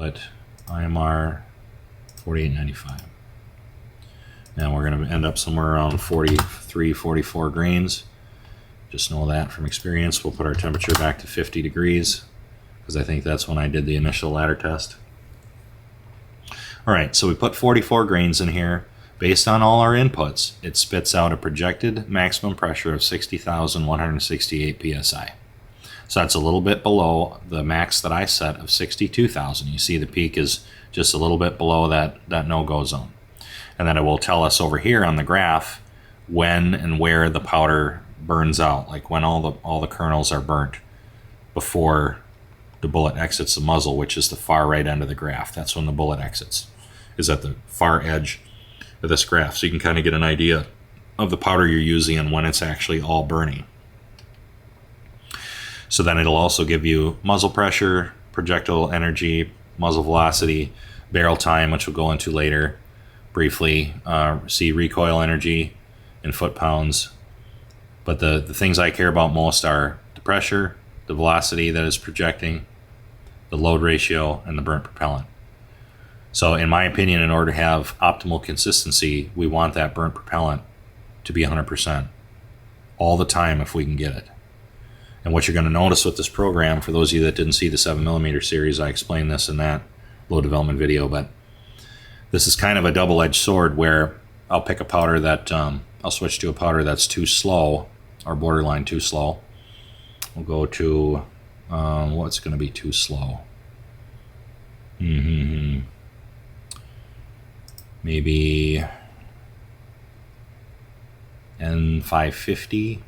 But IMR 48.95. And we're going to end up somewhere around 43, 44 grains. Just know that from experience. We'll put our temperature back to 50 degrees because I think that's when I did the initial ladder test. All right, so we put 44 grains in here. Based on all our inputs, it spits out a projected maximum pressure of 60,168 psi. So that's a little bit below the max that I set of 62,000. You see the peak is just a little bit below that no-go zone. And then it will tell us over here on the graph when and where the powder burns out, like when all the kernels are burnt before the bullet exits the muzzle, which is the far right end of the graph. That's when the bullet exits, is at the far edge of this graph. So you can kind of get an idea of the powder you're using and when it's actually all burning. So then it'll also give you muzzle pressure, projectile energy, muzzle velocity, barrel time, which we'll go into later briefly, see recoil energy in foot-pounds. But the things I care about most are the pressure, the velocity that is projecting, the load ratio, and the burnt propellant. So in my opinion, in order to have optimal consistency, we want that burnt propellant to be 100% all the time if we can get it. And what you're going to notice with this program, for those of you that didn't see the 7mm series, I explained this in that load development video, but this is kind of a double-edged sword where I'll pick a powder that, I'll switch to a powder that's too slow, or borderline too slow. We'll go to, what's going to be too slow? Maybe N550.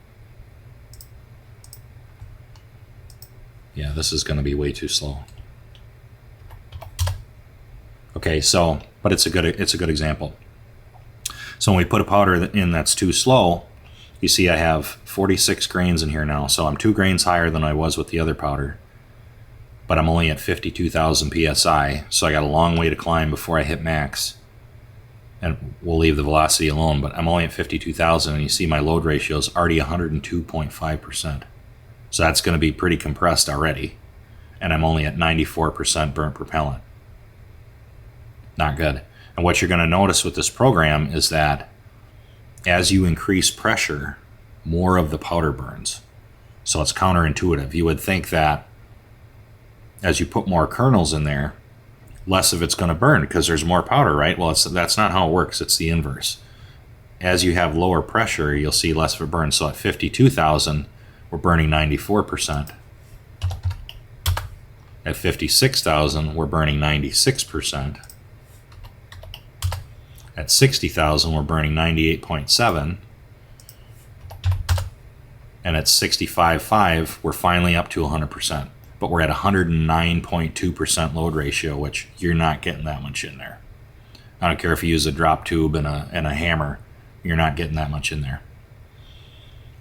Yeah, this is going to be way too slow. Okay, so, but it's a good example. So when we put a powder in that's too slow, you see I have 46 grains in here now. So I'm 2 grains higher than I was with the other powder, but I'm only at 52,000 psi. So I got a long way to climb before I hit max. And we'll leave the velocity alone, but I'm only at 52,000, and you see my load ratio is already 102.5%. So that's going to be pretty compressed already. And I'm only at 94% burnt propellant. Not good. And what you're going to notice with this program is that as you increase pressure, more of the powder burns. So it's counterintuitive. You would think that as you put more kernels in there, less of it's going to burn because there's more powder, right? Well, that's not how it works. It's the inverse. As you have lower pressure, you'll see less of a burn. So at 52,000, we're burning 94%. At 56,000, we're burning 96%. At 60,000, we're burning 98.7. And at 65.5, we're finally up to 100%. But we're at 109.2% load ratio, which you're not getting that much in there. I don't care if you use a drop tube and a hammer, you're not getting that much in there.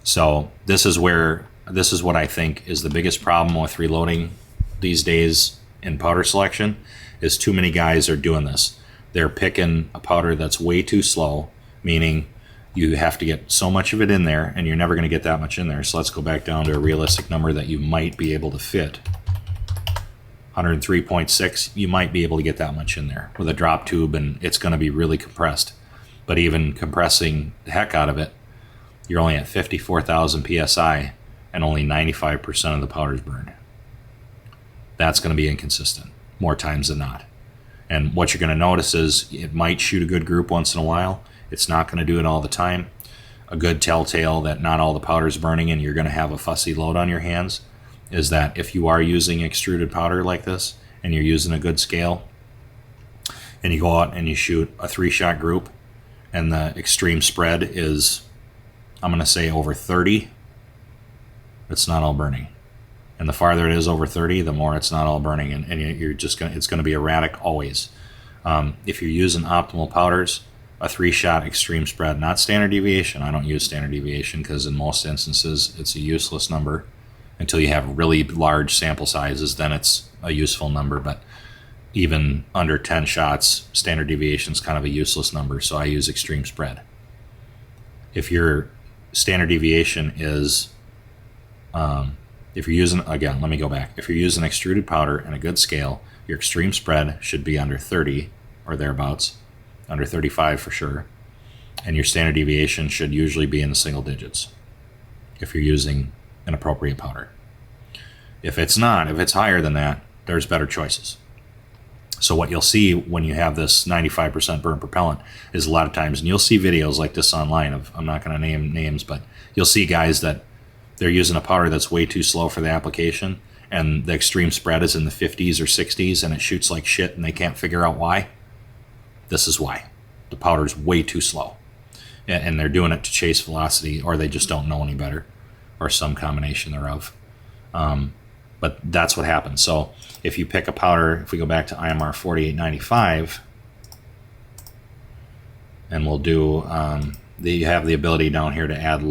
So this is what I think is the biggest problem with reloading these days in powder selection, is too many guys are doing this. They're picking a powder that's way too slow, meaning you have to get so much of it in there and you're never going to get that much in there. So let's go back down to a realistic number that you might be able to fit. 103.6, you might be able to get that much in there with a drop tube, and it's going to be really compressed. But even compressing the heck out of it, you're only at 54,000 psi and only 95% of the powder's burned. That's going to be inconsistent more times than not. And what you're going to notice is it might shoot a good group once in a while. It's not going to do it all the time. A good telltale that not all the powder is burning and you're going to have a fussy load on your hands is that if you are using extruded powder like this and you're using a good scale and you go out and you shoot a 3-shot group and the extreme spread is, I'm going to say, over 30, it's not all burning. And the farther it is over 30, the more it's not all burning, and you're just going it's going to be erratic always. If you're using optimal powders, a 3-shot extreme spread, not standard deviation. I don't use standard deviation because in most instances it's a useless number until you have really large sample sizes. Then it's a useful number, but even under 10 shots, standard deviation is kind of a useless number. So I use extreme spread. If your standard deviation is if you're using, again, let me go back. If you're using extruded powder and a good scale, Your extreme spread should be under 30 or thereabouts, under 35 for sure. And your standard deviation should usually be in the single digits if you're using an appropriate powder. If it's not, if it's higher than that, there's better choices. So what you'll see when you have this 95% burnt propellant is a lot of times, and you'll see videos like this online of, I'm not going to name names, but you'll see guys that they're using a powder that's way too slow for the application, and the extreme spread is in the 50s or 60s, and it shoots like shit, and they can't figure out why. This is why. The powder's way too slow. And they're doing it to chase velocity, or they just don't know any better, or some combination thereof. But that's what happens. So if you pick a powder, if we go back to IMR 4895, and we'll do, you have the ability down here to add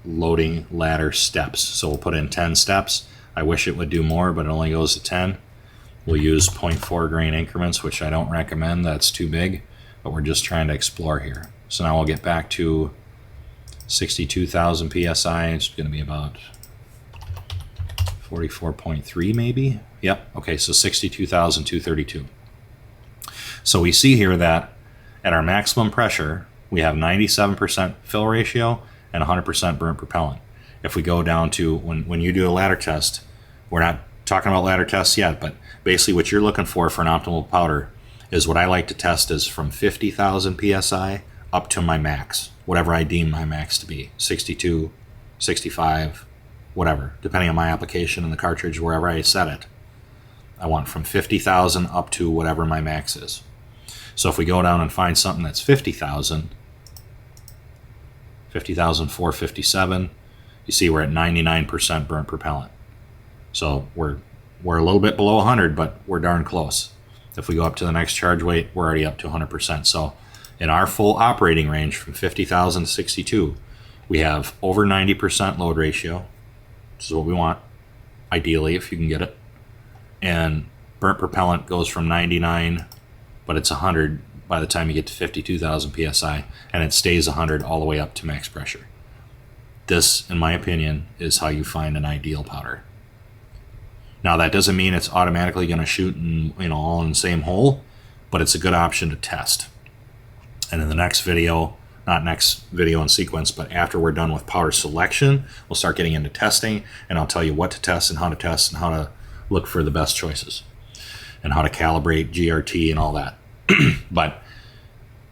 loading ladder steps. So we'll put in 10 steps. I wish it would do more, but it only goes to 10. We'll use 0.4 grain increments, which I don't recommend. That's too big, but we're just trying to explore here. So now we'll get back to 62,000 PSI. It's going to be about 44.3 maybe. Yep. Okay, so 62,232. So we see here that at our maximum pressure, we have 97% fill ratio and 100% burnt propellant. If we go down to, when you do a ladder test, we're not talking about ladder tests yet, but basically what you're looking for an optimal powder is what I like to test is from 50,000 PSI up to my max, whatever I deem my max to be, 62, 65, whatever, depending on my application and the cartridge, wherever I set it. I want from 50,000 up to whatever my max is. So if we go down and find something that's 50,000, 50,457, you see we're at 99% burnt propellant. So we're a little bit below 100, but we're darn close. If we go up to the next charge weight, we're already up to 100%. So in our full operating range from 50,000 to 62, we have over 90% load ratio, which is what we want, ideally, if you can get it. And burnt propellant goes from 99, but it's 100 by the time you get to 52,000 PSI, and it stays 100 all the way up to max pressure. This, in my opinion, is how you find an ideal powder. Now, that doesn't mean it's automatically going to shoot in, all in the same hole, but it's a good option to test. And in the next video, not next video in sequence, but after we're done with powder selection, we'll start getting into testing, and I'll tell you what to test and how to look for the best choices and how to calibrate GRT and all that. But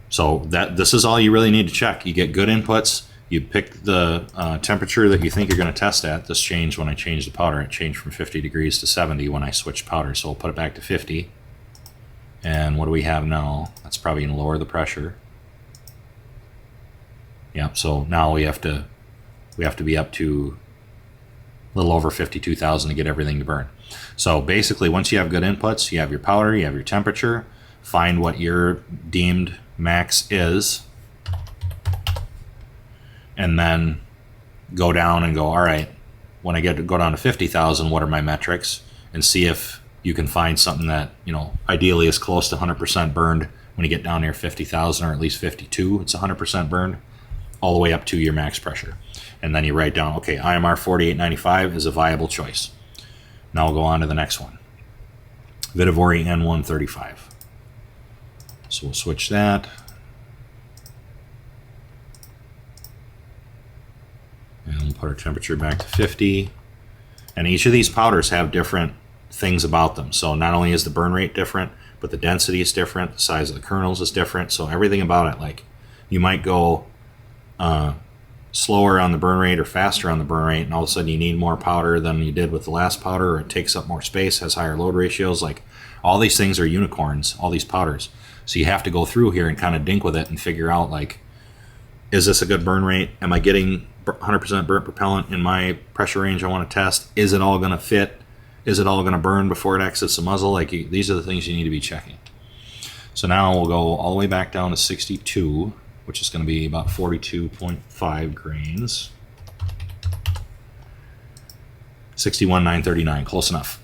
so this is all you really need to check. You get good inputs. You pick the temperature that you think you're going to test at. This changed when I changed the powder. It changed from 50 degrees to 70 when I switched powder. So we'll put it back to 50. And what do we have now? That's probably going to lower the pressure. Yeah, so now we have to be up to a little over 52,000 to get everything to burn. So basically, once you have good inputs, you have your powder, you have your temperature, find what your deemed max is, and then go down and go, all right, when I go down to 50,000, what are my metrics? And see if you can find something that, ideally is close to 100% burned when you get down near 50,000, or at least 52, it's 100% burned, all the way up to your max pressure. And then you write down, okay, IMR 4895 is a viable choice. Now we'll go on to the next one. Vitivory N135. So we'll switch that. And we'll put our temperature back to 50. And each of these powders have different things about them. So not only is the burn rate different, but the density is different, the size of the kernels is different. So everything about it, like you might go slower on the burn rate or faster on the burn rate, and all of a sudden you need more powder than you did with the last powder, or it takes up more space, has higher load ratios. Like all these things are unicorns, all these powders. So you have to go through here and kind of dink with it and figure out, like, is this a good burn rate? Am I getting 100% burnt propellant in my pressure range I want to test? Is it all going to fit? Is it all going to burn before it exits the muzzle? Like, these are the things you need to be checking. So now we'll go all the way back down to 62, which is going to be about 42.5 grains. 61,939, close enough.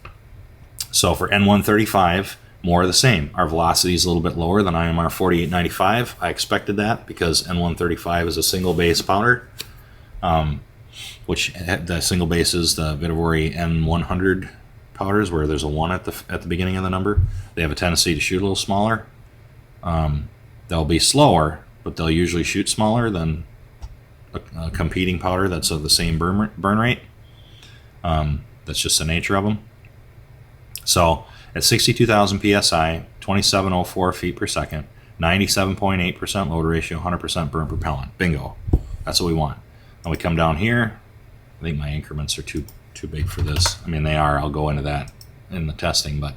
So for N135, more of the same. Our velocity is a little bit lower than IMR 4895. I expected that because N135 is a single base powder, which the single base is the Vitivory N100 powders where there's a 1 at the beginning of the number, they have a tendency to shoot a little smaller. They'll be slower, but they'll usually shoot smaller than a competing powder that's of the same burn rate. That's just the nature of them. So at 62,000 psi, 2704 feet per second, 97.8% load ratio, 100% burn propellant. Bingo. That's what we want. And we come down here. I think my increments are too big for this. I mean, they are. I'll go into that in the testing. But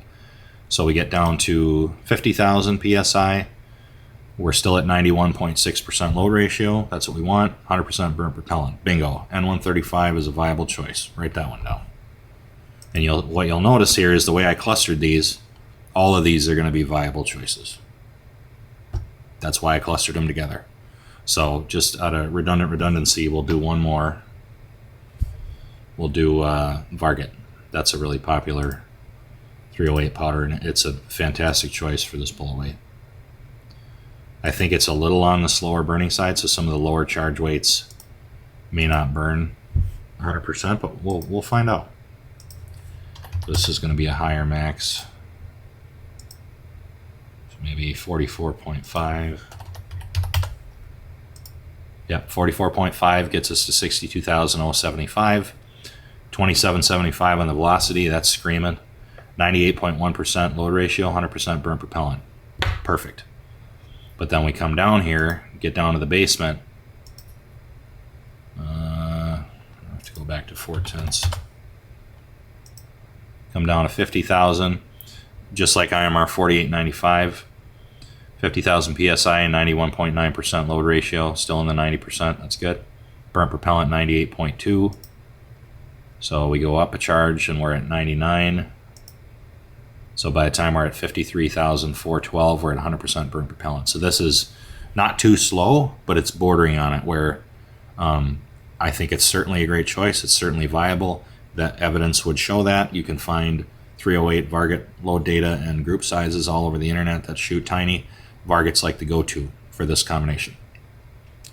so we get down to 50,000 psi. We're still at 91.6% load ratio. That's what we want. 100% burn propellant. Bingo. N135 is a viable choice. Write that one down. And what you'll notice here is the way I clustered these, all of these are going to be viable choices. That's why I clustered them together. So just out of redundancy, we'll do one more. We'll do Varget. That's a really popular 308 powder, and it's a fantastic choice for this bullet weight. I think it's a little on the slower burning side, so some of the lower charge weights may not burn 100%, but we'll find out. This is going to be a higher max, so maybe 44.5. Yep, 44.5 gets us to 62,075. 2775 on the velocity, that's screaming. 98.1% load ratio, 100% burn propellant. Perfect. But then we come down here, get down to the basement. I have to go back to 4/10. Come down to 50,000, just like IMR 4895. 50,000 psi and 91.9% load ratio, still in the 90%. That's good. Burnt propellant 98.2. So we go up a charge and we're at 99. So by the time we're at 53,412, we're at 100% burnt propellant. So this is not too slow, but it's bordering on it, where I think it's certainly a great choice. It's certainly viable. That evidence would show that. You can find 308 Varget load data and group sizes all over the internet that shoot tiny. Varget's like the go-to for this combination.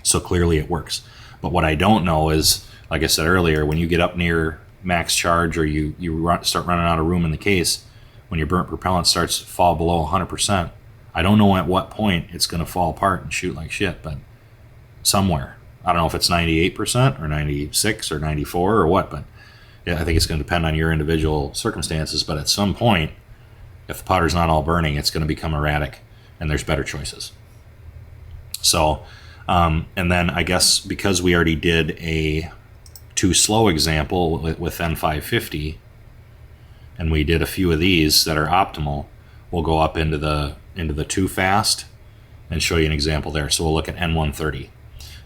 So clearly it works. But what I don't know is, like I said earlier, when you get up near max charge, or you start running out of room in the case, when your burnt propellant starts to fall below 100%, I don't know at what point it's going to fall apart and shoot like shit, but somewhere. I don't know if it's 98% or 96 or 94 or what, but yeah, I think it's going to depend on your individual circumstances. But at some point, if the powder's not all burning, it's going to become erratic, and there's better choices. So, and then I guess because we already did a too slow example with N550, and we did a few of these that are optimal, we'll go up into the too fast and show you an example there. So we'll look at N130.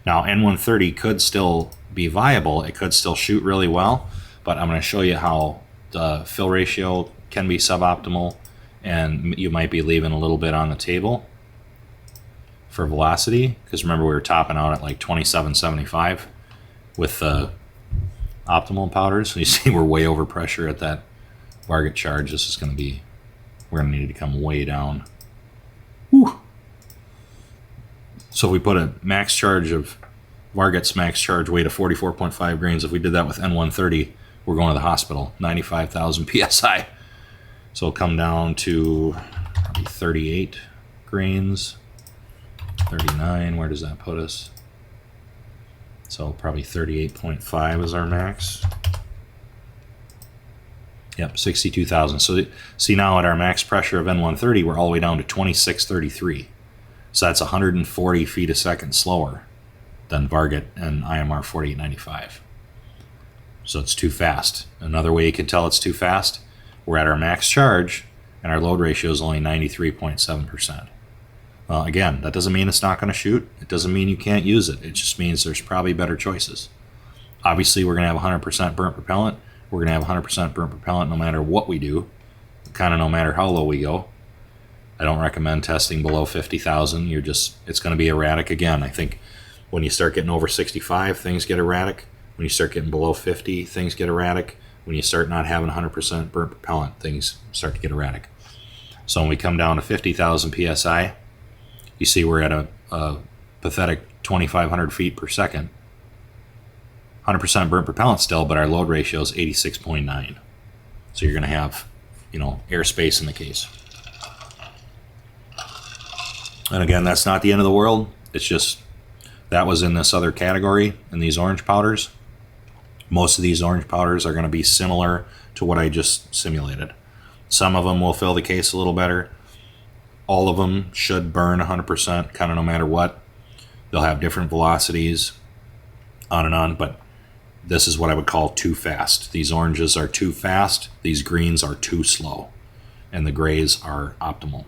Now N130 could still be viable. It could still shoot really well, but I'm going to show you how the fill ratio can be suboptimal, and you might be leaving a little bit on the table for velocity, because remember we were topping out at like 2775 with the optimal powders. So you see we're way over pressure at that Varget charge. This is going to be, we're going to need to come way down. Whew. So if we put a max charge of Varget's max charge weight of 44.5 grains, if we did that with N130, we're going to the hospital, 95,000 psi. So it'll come down to probably 38 grains, 39, where does that put us? So probably 38.5 is our max. Yep, 62,000. So see now at our max pressure of N130, we're all the way down to 2633. So that's 140 feet a second slower than Varget and IMR 4895. So it's too fast. Another way you can tell it's too fast, we're at our max charge and our load ratio is only 93.7%. Well, again, that doesn't mean it's not going to shoot. It doesn't mean you can't use it. It just means there's probably better choices. Obviously, we're going to have 100% burnt propellant. We're going to have 100% burnt propellant no matter what we do, kind of no matter how low we go. I don't recommend testing below 50,000. It's going to be erratic again. I think when you start getting over 65, things get erratic. When you start getting below 50, things get erratic. When you start not having 100% burnt propellant, things start to get erratic. So when we come down to 50,000 psi, you see we're at a pathetic 2,500 feet per second. 100% burnt propellant still, but our load ratio is 86.9. So you're going to have, airspace in the case. And again, that's not the end of the world. It's just that was in this other category in these orange powders. Most of these orange powders are going to be similar to what I just simulated. Some of them will fill the case a little better. All of them should burn 100%, kind of no matter what. They'll have different velocities, on and on, but this is what I would call too fast. These oranges are too fast, these greens are too slow, and the grays are optimal.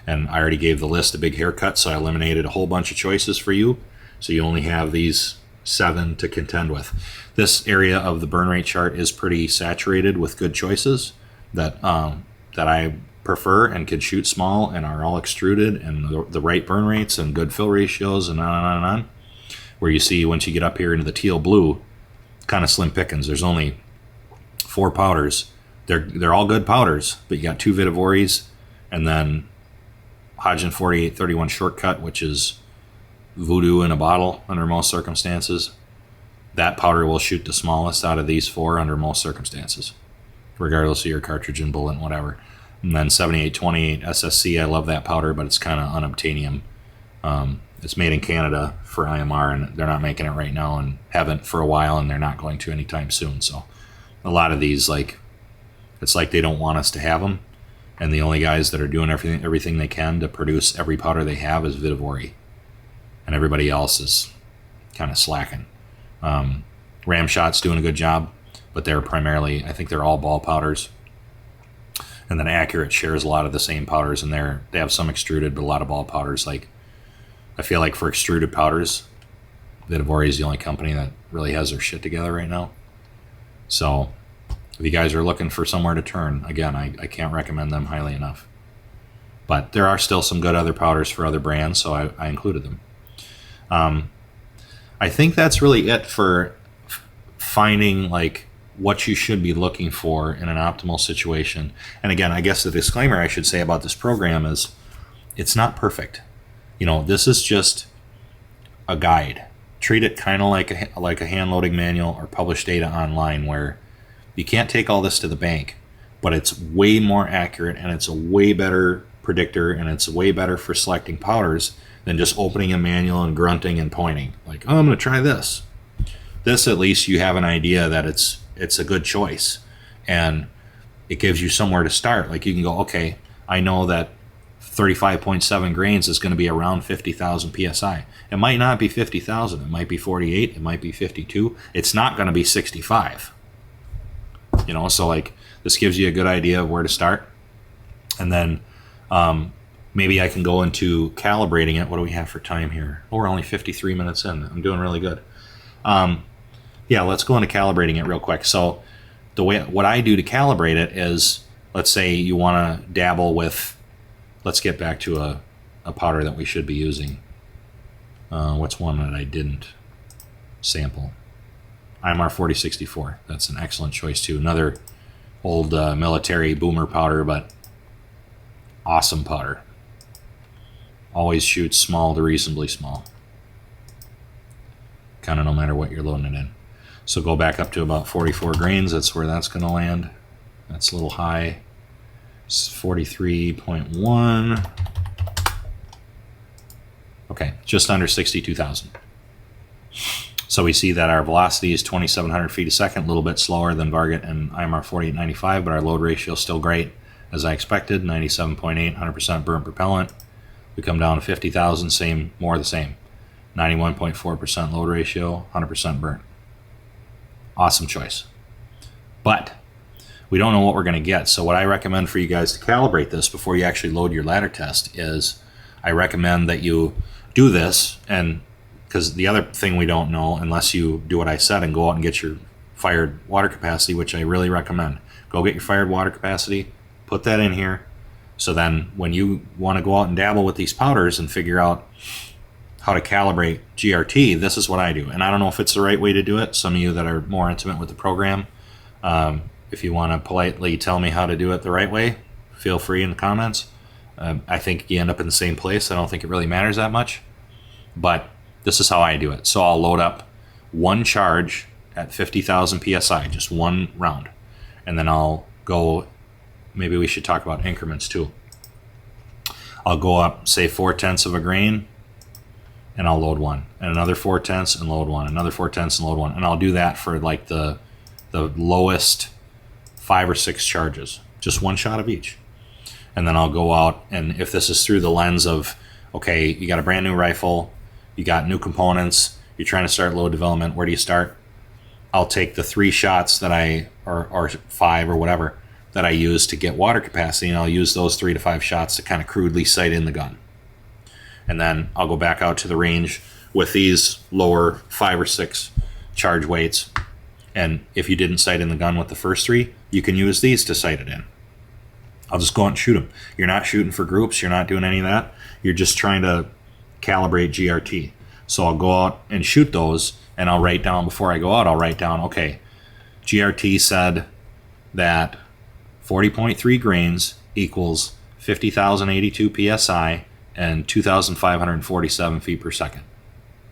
And I already gave the list a big haircut, so I eliminated a whole bunch of choices for you. So you only have these 7 to contend with. This area of the burn rate chart is pretty saturated with good choices that I prefer and can shoot small and are all extruded and the right burn rates and good fill ratios and on and on and on. Where you see once you get up here into the teal blue, kind of slim pickings. There's only 4 powders. They're all good powders, but you got 2 Vitivoris and then Hodgin 4831 shortcut, which is voodoo in a bottle under most circumstances. That powder will shoot the smallest out of these 4 under most circumstances, regardless of your cartridge and bullet and whatever. And then 7828 SSC, I love that powder, but it's kind of unobtainium. It's made in Canada for IMR, and they're not making it right now and haven't for a while, and they're not going to anytime soon. So a lot of these, it's like they don't want us to have them, and the only guys that are doing everything they can to produce every powder they have is Vitivori, and everybody else is kind of slacking. Ramshot's doing a good job, but they're primarily, I think they're all ball powders. And then Accurate shares a lot of the same powders in there. They have some extruded, but a lot of ball powders. I feel like for extruded powders, Vitivori is the only company that really has their shit together right now. So if you guys are looking for somewhere to turn, again, I can't recommend them highly enough. But there are still some good other powders for other brands, so I included them. I think that's really it for finding what you should be looking for in an optimal situation. And again, I guess the disclaimer I should say about this program is it's not perfect. This is just a guide. Treat it kind of like a hand loading manual or published data online, where you can't take all this to the bank, but it's way more accurate and it's a way better predictor and it's way better for selecting powders than just opening a manual and grunting and pointing. I'm going to try this. This, at least you have an idea that it's a good choice, and it gives you somewhere to start. You can go, okay, I know that 35.7 grains is going to be around 50,000 psi. It might not be 50,000. It might be 48. It might be 52. It's not going to be 65. So this gives you a good idea of where to start. And then maybe I can go into calibrating it. What do we have for time here? Oh, we're only 53 minutes in. I'm doing really good. Yeah, let's go into calibrating it real quick. So what I do to calibrate it is, let's say you want to dabble with, let's get back to a powder that we should be using. What's one that I didn't sample? IMR 4064. That's an excellent choice too. Another old military boomer powder, but awesome powder. Always shoots small to reasonably small. Kind of no matter what you're loading it in. So go back up to about 44 grains. That's where that's going to land. That's a little high. It's 43.1. Okay, just under 62,000. So we see that our velocity is 2,700 feet a second, a little bit slower than Varget and IMR 4895, but our load ratio is still great, as I expected. 97.8, 100% burnt propellant. We come down to 50,000, more of the same. 91.4% load ratio, 100% burnt. Awesome choice. But we don't know what we're going to get. So what I recommend for you guys to calibrate this before you actually load your ladder test is, I recommend that you do this, and because the other thing we don't know, unless you do what I said and go out and get your fired water capacity, which I really recommend. Go get your fired water capacity, put that in here, so then when you want to go out and dabble with these powders and figure out how to calibrate GRT, this is what I do. And I don't know if it's the right way to do it. Some of you that are more intimate with the program, if you want to politely tell me how to do it the right way, feel free in the comments. I think you end up in the same place. I don't think it really matters that much, but this is how I do it. So I'll load up one charge at 50,000 psi, just one round, and then I'll go, maybe we should talk about increments too. I'll go up, say 4/10 of a grain, and I'll load one, and another 4/10 and load one, another 4/10 and load one, and I'll do that for like the lowest 5 or 6 charges, just one shot of each. And then I'll go out, and if this is through the lens of, okay, you got a brand new rifle, you got new components, you're trying to start load development, where do you start? I'll take the 3 shots that or 5 or whatever, that I use to get water capacity, and I'll use those 3 to 5 shots to kind of crudely sight in the gun. And then I'll go back out to the range with these lower 5 or 6 charge weights. And if you didn't sight in the gun with the first 3, you can use these to sight it in. I'll just go out and shoot them. You're not shooting for groups. You're not doing any of that. You're just trying to calibrate GRT. So I'll go out and shoot those, and I'll write down, before I go out, I'll write down, okay, GRT said that 40.3 grains equals 50,082 PSI and 2,547 feet per second.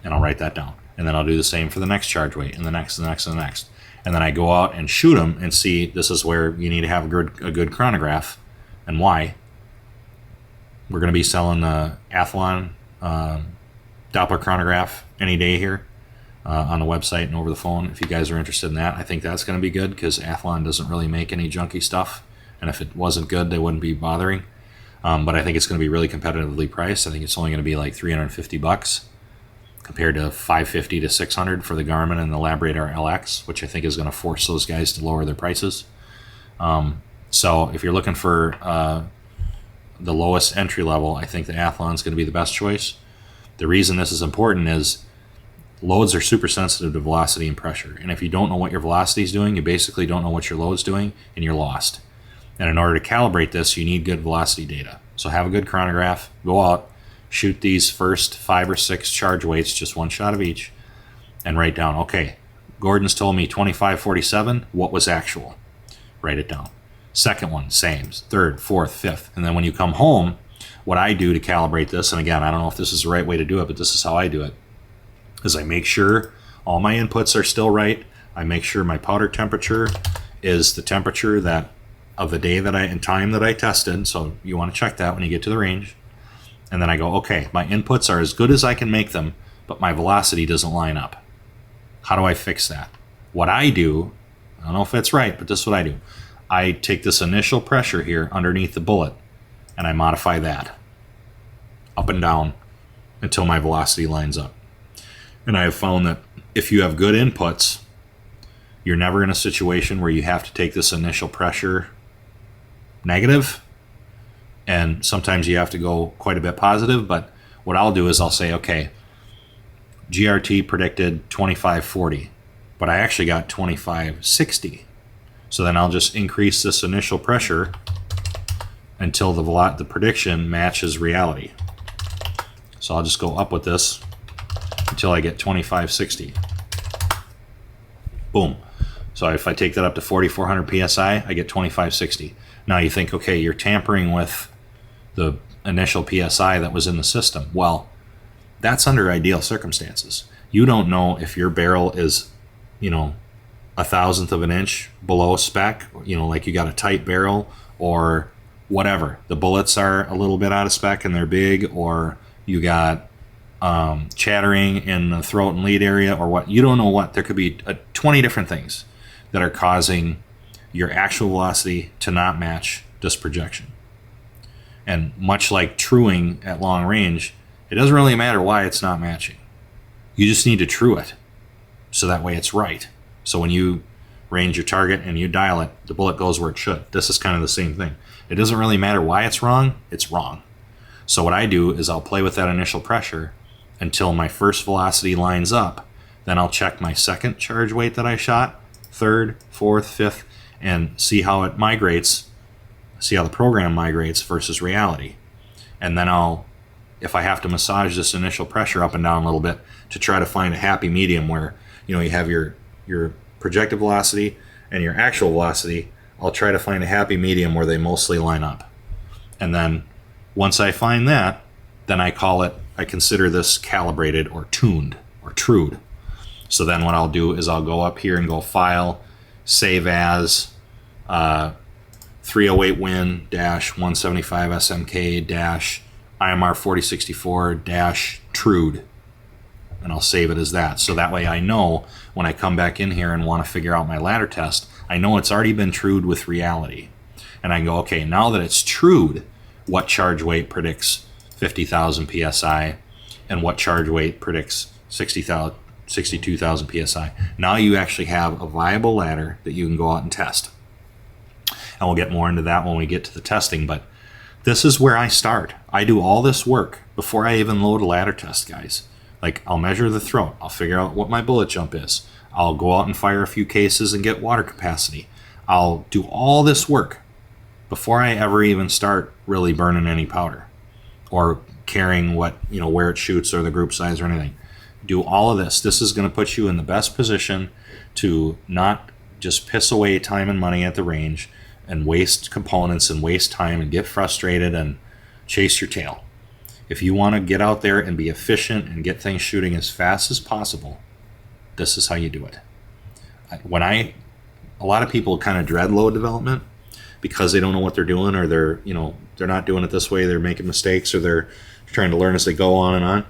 And I'll write that down. And then I'll do the same for the next charge weight, and the next, and the next, and the next. And then I go out and shoot them and see, this is where you need to have a good chronograph, and why. We're going to be selling the Athlon Doppler chronograph any day here on the website and over the phone. If you guys are interested in that, I think that's going to be good, because Athlon doesn't really make any junky stuff. And if it wasn't good, they wouldn't be bothering. But I think it's going to be really competitively priced. I think it's only going to be like $350 compared to $550 to $600 for the Garmin and the LabRadar LX, which I think is going to force those guys to lower their prices. So if you're looking for the lowest entry level, I think the Athlon is going to be the best choice. The reason this is important is loads are super sensitive to velocity and pressure. And if you don't know what your velocity is doing, you basically don't know what your load's doing, and you're lost. And in order to calibrate this, you need good velocity data. So have a good chronograph, go out, shoot these first 5 or 6 charge weights, just one shot of each, and write down, okay, Gordon's told me 2547, what was actual? Write it down. Second one, same. Third, fourth, fifth. And then when you come home, what I do to calibrate this, and again, I don't know if this is the right way to do it, but this is how I do it, is I make sure all my inputs are still right. I make sure my powder temperature is the temperature that of the day that and time that I tested. So you want to check that when you get to the range. And then I go, okay, my inputs are as good as I can make them, but my velocity doesn't line up. How do I fix that? What I do, I don't know if that's right, but this is what I do. I take this initial pressure here underneath the bullet, and I modify that up and down until my velocity lines up. And I have found that if you have good inputs, you're never in a situation where you have to take this initial pressure negative, and sometimes you have to go quite a bit positive. But what I'll do is I'll say, okay, GRT predicted 2540, but I actually got 2560. So then I'll just increase this initial pressure until the prediction matches reality. So I'll just go up with this until I get 2560. Boom. So if I take that up to 4400 PSI, I get 2560. Now you think, okay, you're tampering with the initial PSI that was in the system. Well, that's under ideal circumstances. You don't know if your barrel is, 1/1000th of an inch below spec, like you got a tight barrel or whatever. The bullets are a little bit out of spec and they're big, or you got chattering in the throat and lead area, or what. You don't know what. There could be 20 different things that are causing your actual velocity to not match this projection. And much like truing at long range, it doesn't really matter why it's not matching. You just need to true it so that way it's right. So when you range your target and you dial it, the bullet goes where it should. This is kind of the same thing. It doesn't really matter why it's wrong, it's wrong. So what I do is I'll play with that initial pressure until my first velocity lines up. Then I'll check my second charge weight that I shot, third, fourth, fifth, and see how it migrates, see how the program migrates versus reality. And then if I have to massage this initial pressure up and down a little bit to try to find a happy medium where, you have your projected velocity and your actual velocity, I'll try to find a happy medium where they mostly line up. And then once I find that, then I consider this calibrated or tuned or trued. So then what I'll do is I'll go up here and go File, Save As, 308 Win dash 175 SMK dash IMR 4064 dash Trude. And I'll save it as that. So that way I know when I come back in here and want to figure out my ladder test, I know it's already been trued with reality. And I go, okay, now that it's trued, what charge weight predicts 50,000 PSI and what charge weight predicts 62,000 PSI. Now you actually have a viable ladder that you can go out and test. And we'll get more into that when we get to the testing, but this is where I start. I do all this work before I even load a ladder test, guys. Like, I'll measure the throat. I'll figure out what my bullet jump is. I'll go out and fire a few cases and get water capacity. I'll do all this work before I ever even start really burning any powder or caring what, where it shoots or the group size or anything. Do all of this. This is going to put you in the best position to not just piss away time and money at the range and waste components and waste time and get frustrated and chase your tail. If you want to get out there and be efficient and get things shooting as fast as possible, this is how you do it. A lot of people kind of dread load development because they don't know what they're doing, or they're not doing it this way, they're making mistakes, or they're trying to learn as they go on and on.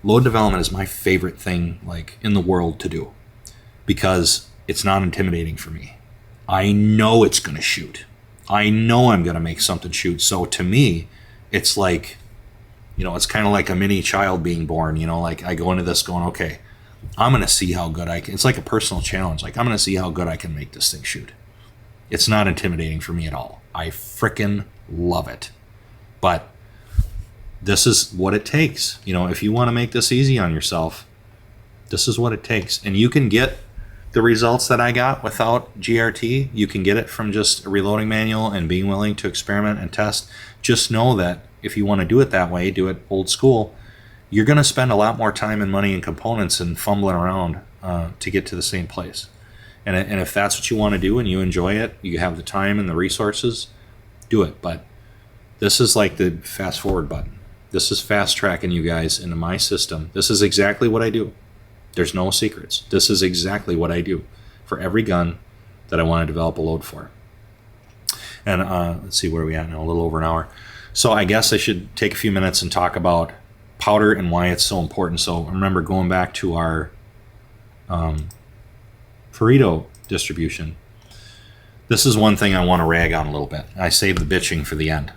Load development is my favorite thing in the world to do because it's not intimidating for me. I know it's going to shoot. I know I'm going to make something shoot. So to me, it's like, it's kind of like a mini child being born. I go into this going, okay, I'm going to see how good I can. It's like a personal challenge. I'm going to see how good I can make this thing shoot. It's not intimidating for me at all. I frickin' love it. But this is what it takes. If you want to make this easy on yourself, this is what it takes. And you can get the results that I got without GRT. You can get it from just a reloading manual and being willing to experiment and test. Just know that if you want to do it that way, do it old school, you're going to spend a lot more time and money and components and fumbling around to get to the same place. And if that's what you want to do and you enjoy it, you have the time and the resources, do it. But this is like the fast forward button. This is fast tracking you guys into my system. This is exactly what I do. There's no secrets. This is exactly what I do for every gun that I want to develop a load for. And let's see where we at now, a little over an hour. So I guess I should take a few minutes and talk about powder and why it's so important. So remember, going back to our Pareto distribution, this is one thing I want to rag on a little bit. I saved the bitching for the end,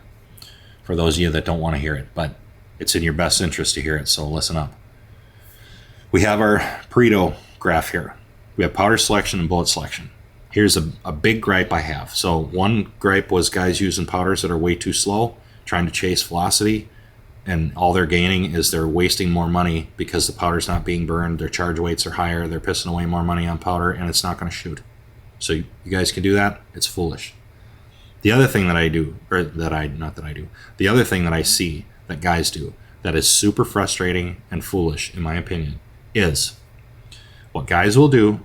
for those of you that don't want to hear it, but it's in your best interest to hear it, so listen up. We have our Pareto graph here. We have powder selection and bullet selection. Here's a big gripe I have. So one gripe was guys using powders that are way too slow, trying to chase velocity, and all they're gaining is they're wasting more money because the powder's not being burned, their charge weights are higher, they're pissing away more money on powder, and it's not going to shoot. So you guys can do that. It's foolish. The other thing that I do, the other thing that I see that guys do that is super frustrating and foolish, in my opinion, is what guys will do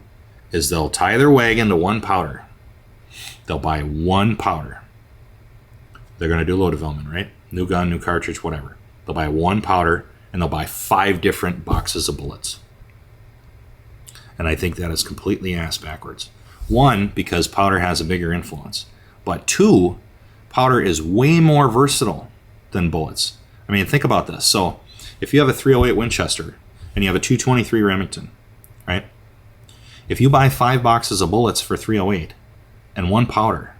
is they'll tie their wagon to one powder. They'll buy one powder. They're going to do load development, right? New gun, new cartridge, whatever. They'll buy one powder and they'll buy 5 different boxes of bullets. And I think that is completely ass backwards. 1, because powder has a bigger influence. But 2, powder is way more versatile than bullets. I mean, think about this. So if you have a 308 Winchester and you have a 223 Remington, right? If you buy 5 boxes of bullets for 308 and 1 powder,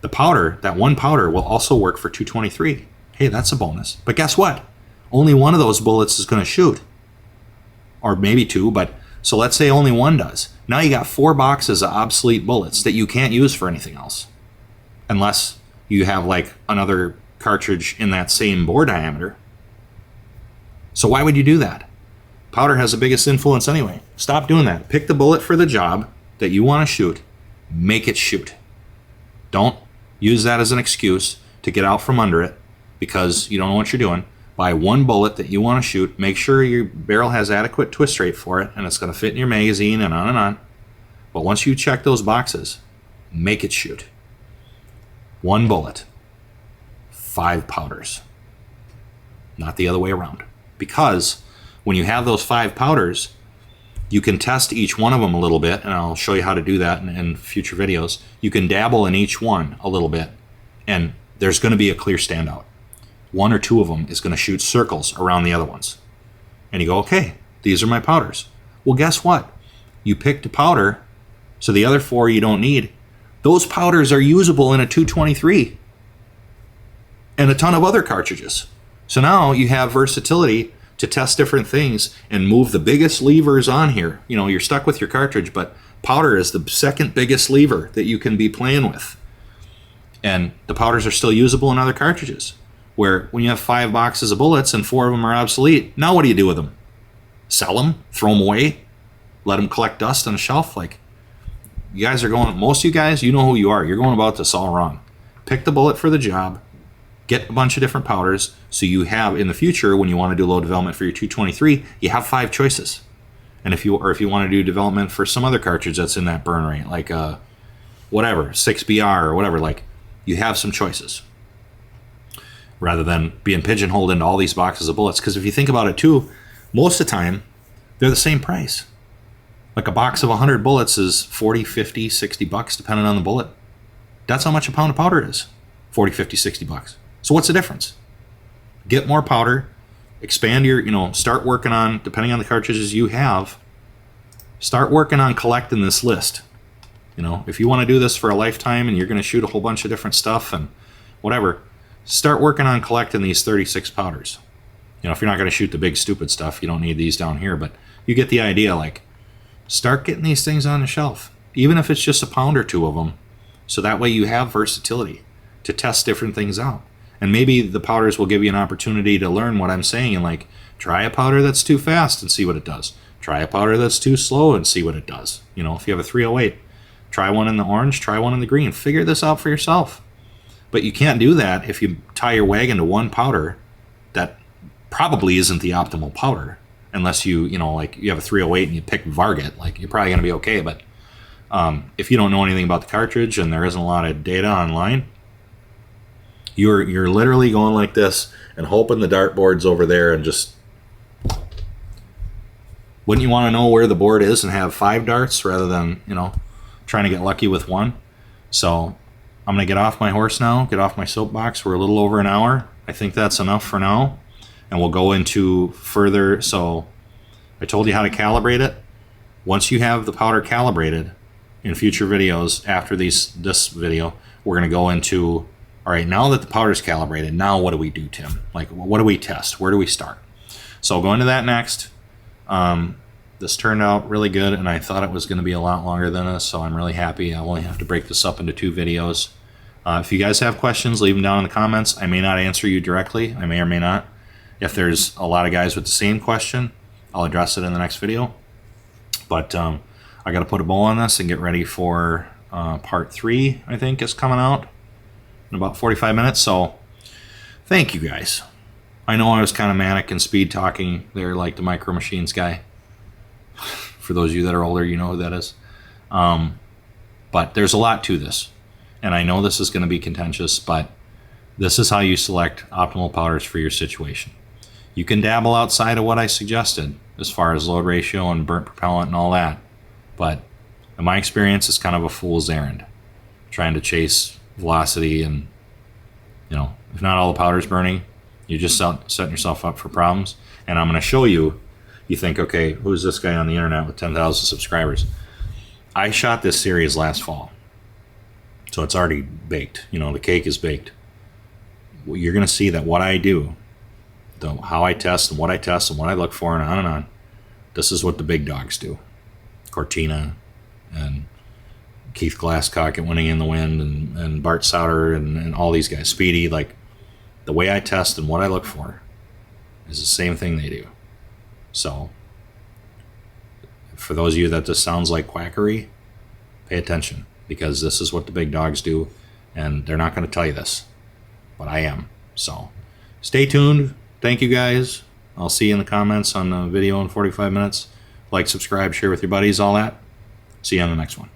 that one powder will also work for 223. Hey, that's a bonus. But guess what? Only one of those bullets is going to shoot. Or maybe 2, but so let's say only 1 does. Now you got 4 boxes of obsolete bullets that you can't use for anything else. Unless you have another cartridge in that same bore diameter. So why would you do that? Powder has the biggest influence anyway. Stop doing that. Pick the bullet for the job that you want to shoot. Make it shoot. Don't use that as an excuse to get out from under it because you don't know what you're doing. Buy 1 bullet that you want to shoot. Make sure your barrel has adequate twist rate for it and it's going to fit in your magazine and on and on. But once you check those boxes, make it shoot. 1 bullet, 5 powders. Not the other way around. Because when you have those 5 powders, You can test each one of them a little bit, and I'll show you how to do that in future videos. You can dabble in each one a little bit, and there's going to be a clear standout. One or two of them is going to shoot circles around the other ones. And you go, okay, these are my powders. Well, guess what? You picked a powder, so the other four you don't need. Those powders are usable in a 223 and a ton of other cartridges. So now you have versatility to test different things and move the biggest levers on here. You know, you're stuck with your cartridge, but powder is the second biggest lever that you can be playing with. And the powders are still usable in other cartridges. Where when you have 5 boxes of bullets and 4 of them are obsolete, now what do you do with them? Sell them? Throw them away? Let them collect dust on a shelf? Like, you guys are going, most of you guys, you know who you are. You're going about this all wrong. Pick the bullet for the job. Get a bunch of different powders so you have, in the future, when you want to do low development for your 223, you have 5 choices. And if you want to do development for some other cartridge that's in that burn rate, like whatever, 6BR or whatever, like, you have some choices. Rather than being pigeonholed into all these boxes of bullets. Because if you think about it too, most of the time, they're the same price. Like a box of 100 bullets is 40, 50, 60 bucks, depending on the bullet. That's how much a pound of powder is. 40, 50, 60 bucks. So what's the difference? Get more powder, expand your, start working on, depending on the cartridges you have, start working on collecting this list. If you want to do this for a lifetime and you're going to shoot a whole bunch of different stuff and whatever, start working on collecting these 36 powders. If you're not going to shoot the big stupid stuff, you don't need these down here, but you get the idea. Like, start getting these things on the shelf, even if it's just a pound or two of them, so that way you have versatility to test different things out. And maybe the powders will give you an opportunity to learn what I'm saying, and like, try a powder that's too fast and see what it does. Try a powder that's too slow and see what it does. If you have a 308, try one in the orange, try one in the green. Figure this out for yourself. But you can't do that if you tie your wagon to one powder that probably isn't the optimal powder. Unless you have a 308 and you pick Varget, like, you're probably going to be okay. But if you don't know anything about the cartridge and there isn't a lot of data online, you're literally going like this and hoping the dartboard's over there, and just, wouldn't you want to know where the board is and have 5 darts rather than, trying to get lucky with one? So I'm going to get off my horse now, get off my soapbox. We're a little over an hour. I think that's enough for now. And we'll go into further. So I told you how to calibrate it. Once you have the powder calibrated, in future videos after this video, we're going to go into, all right, now that the powder's calibrated, now what do we do, Tim? Like, what do we test? Where do we start? So I'll go into that next. This turned out really good, and I thought it was going to be a lot longer than this, so I'm really happy. I only have to break this up into 2 videos. If you guys have questions, leave them down in the comments. I may not answer you directly. I may or may not. If there's a lot of guys with the same question, I'll address it in the next video. But I got to put a bow on this and get ready for part 3, I think, is coming out in about 45 minutes. So thank you guys. I know I was kind of manic and speed talking there like the Micro Machines guy. For those of you that are older, you know who that is. But there's a lot to this. And I know this is going to be contentious, but this is how you select optimal powders for your situation. You can dabble outside of what I suggested as far as load ratio and burnt propellant and all that. But in my experience, it's kind of a fool's errand. Trying to chase velocity and, if not all the powder's burning, you're just setting yourself up for problems. And I'm going to show you, you think, okay, who's this guy on the internet with 10,000 subscribers? I shot this series last fall. So it's already baked. The cake is baked. Well, you're going to see that what I do, how I test and what I look for and on, this is what the big dogs do. Cortina and Keith Glasscock at Winning in the Wind and Bart Sauter and all these guys. Speedy, like, the way I test and what I look for is the same thing they do. So for those of you that this sounds like quackery, pay attention, because this is what the big dogs do, and they're not going to tell you this, but I am. So stay tuned. Thank you guys. I'll see you in the comments on the video in 45 minutes. Like, subscribe, share with your buddies, all that. See you on the next one.